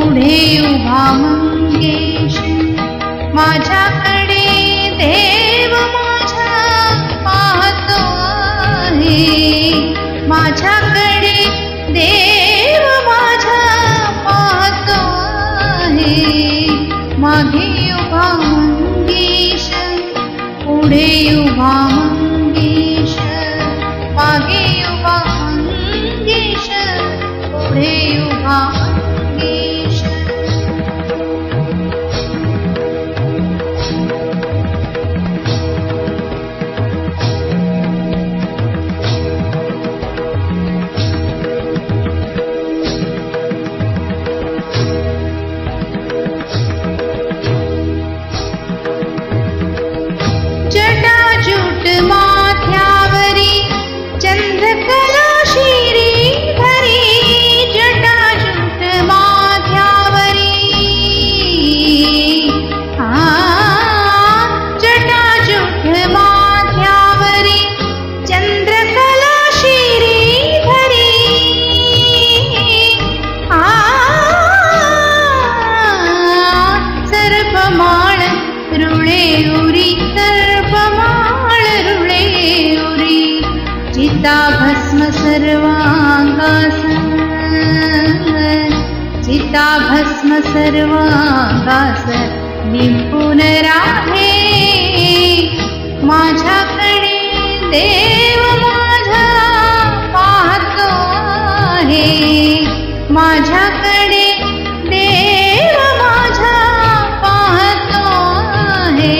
पुढे उभा मंगेश, माझ्याकडे देव माझा पाहतो आहे, माझ्याकडे देव माझा पाहतो आहे. मागे उभा मंगेश, पुढे उभा मंगेश, मागे उभा मंगेश, पुढे उभा मंगेश. जटाजूट माथ्यावरी चंद्रकला श्रीधरी, जटाजूट माथ्यावरी जटाजूट माथ्यावरी चंद्रकला श्रीधरी, सर्पमाळ रुळे उरी, सर्पमाळ रुळे उरी, चिताभस्म सर्वांगास, चिताभस्म सर्वांगास निपुण राहे. माझ्याकडे देव माझा पाहतो आहे, माझ्याकडे देव माझा पाहतो आहे.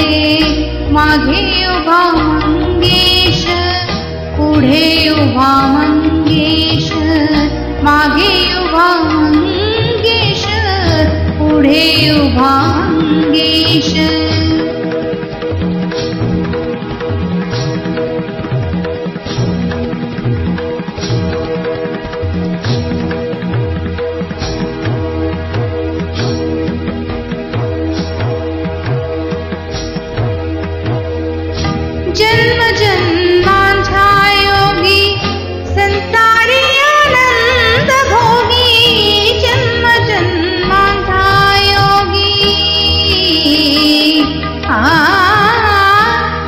मागे उभा मंगेश, पुढे उभा मंगेश, मागे उभा मंगेश, पुढे उभा मंगेश. जन्म जन्मांचा योगी संसारी आनंद भोगी, जन्म जन्मांचा योगी,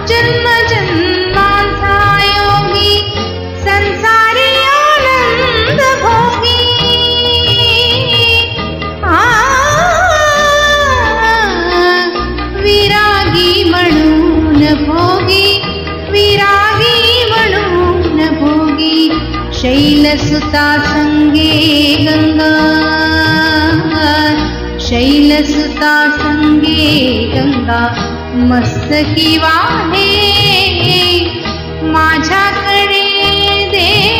जन्म जन्मांचा योगी संसारी आनंद भोगी, विरागी म्हणून भोगी, विरागी म्हणून भोगी. शैलसुता संगे गंगा, शैलसुता संगे गंगा मस्तकी वाहे. माझ्याकडे देव